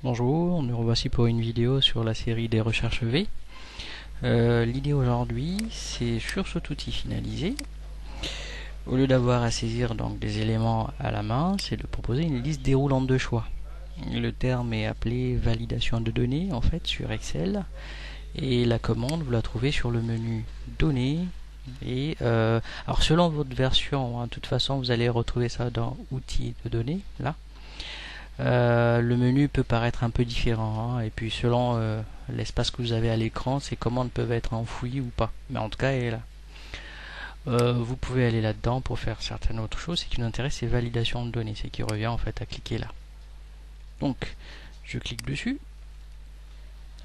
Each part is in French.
Bonjour, nous revoici pour une vidéo sur la série des recherches V. L'idée aujourd'hui, c'est sur cet outil finalisé. Au lieu d'avoir à saisir donc des éléments à la main, c'est de proposer une liste déroulante de choix. Le terme est appelé validation de données en fait sur Excel, et la commande vous la trouvez sur le menu données. Et alors selon votre version, de toute façon vous allez retrouver ça dans outils de données là. Le menu peut paraître un peu différent, et puis selon l'espace que vous avez à l'écran, ces commandes peuvent être enfouies ou pas, mais en tout cas elle est là. Vous pouvez aller là-dedans pour faire certaines autres choses. Ce qui nous intéresse, c'est validation de données, c'est qui revient en fait à cliquer là. Donc je clique dessus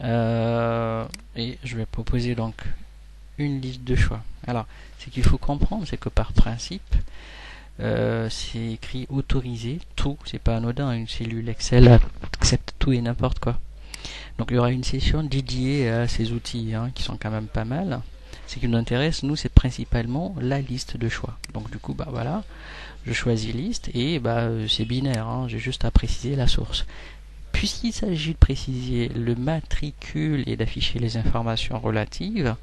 et je vais proposer donc une liste de choix. Alors ce qu'il faut comprendre, c'est que par principe c'est écrit autorisé tout, c'est pas anodin, une cellule Excel accepte tout et n'importe quoi. Donc il y aura une session dédiée à ces outils qui sont quand même pas mal. Ce qui nous intéresse, nous, c'est principalement la liste de choix. Donc du coup, voilà, je choisis liste et c'est binaire, j'ai juste à préciser la source. Puisqu'il s'agit de préciser le matricule et d'afficher les informations relatives,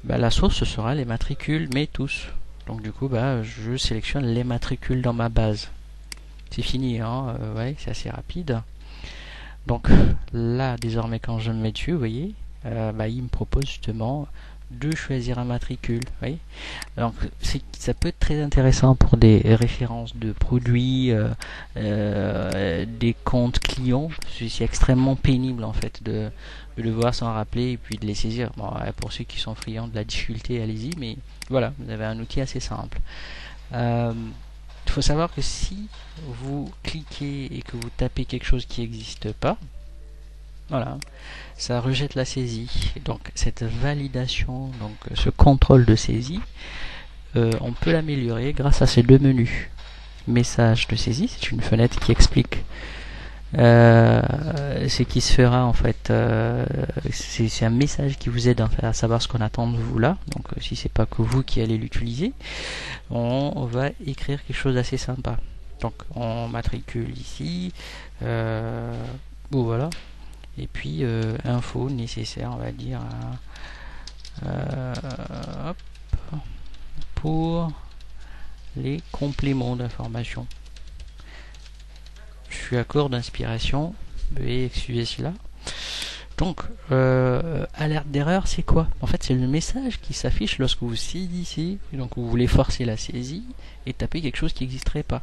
la source ce sera les matricules, mais tous. Donc du coup, je sélectionne les matricules dans ma base. C'est fini, ouais, c'est assez rapide. Donc là, désormais, quand je me mets dessus, vous voyez, il me propose justement de choisir un matricule. Vous voyez. Donc ça peut être très intéressant pour des références de produits, des comptes clients. C'est extrêmement pénible en fait de le voir sans rappeler et puis de les saisir. Bon, pour ceux qui sont friands de la difficulté, allez-y, mais voilà, vous avez un outil assez simple. Il faut savoir que si vous cliquez et que vous tapez quelque chose qui n'existe pas, voilà, ça rejette la saisie. Donc cette validation, donc ce contrôle de saisie, on peut l'améliorer grâce à ces deux menus. Message de saisie, c'est une fenêtre qui explique ce qui se fera en fait. C'est un message qui vous aide à savoir ce qu'on attend de vous là. Donc si c'est pas que vous qui allez l'utiliser, on va écrire quelque chose d'assez sympa. Donc on matricule ici, voilà. Et puis info nécessaire, on va dire, pour les compléments d'information. Je suis à court d'inspiration, veuillez excuser cela. Donc alerte d'erreur, c'est quoi? En fait, c'est le message qui s'affiche lorsque vous saisissez, donc vous voulez forcer la saisie et taper quelque chose qui n'existerait pas.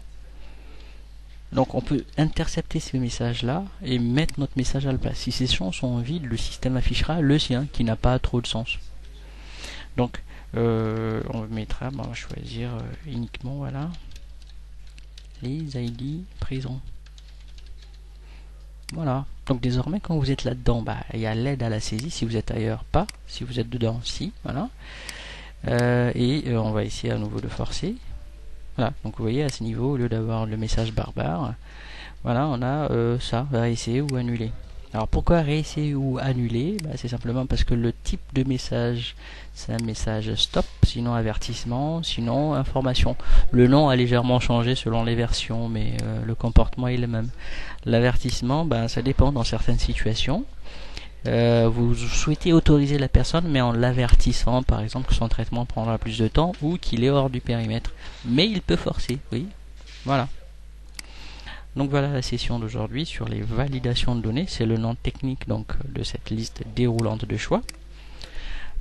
Donc on peut intercepter ces messages-là et mettre notre message à la place. Si ces champs sont vides, le système affichera le sien qui n'a pas trop de sens. Donc on mettra, on va choisir uniquement, voilà, les ID présents. Voilà. Donc désormais, quand vous êtes là-dedans, il y a l'aide à la saisie. Si vous êtes ailleurs, pas. Si vous êtes dedans, si. Voilà. On va essayer à nouveau de forcer. Voilà, donc vous voyez à ce niveau, au lieu d'avoir le message barbare, voilà, on a ça, réessayer ou annuler. Alors pourquoi réessayer ou annuler? C'est simplement parce que le type de message, c'est un message stop, sinon avertissement, sinon information. Le nom a légèrement changé selon les versions, mais le comportement est le même. L'avertissement, ça dépend dans certaines situations. Vous souhaitez autoriser la personne, mais en l'avertissant, par exemple, que son traitement prendra plus de temps ou qu'il est hors du périmètre. Mais il peut forcer, oui. Voilà. Donc voilà la session d'aujourd'hui sur les validations de données. C'est le nom technique donc de cette liste déroulante de choix.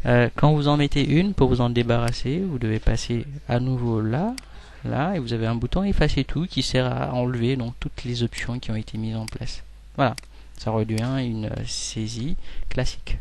Quand vous en mettez une, pour vous en débarrasser, vous devez passer à nouveau là, et vous avez un bouton effacer tout qui sert à enlever donc toutes les options qui ont été mises en place. Voilà. Ça redevient une saisie classique.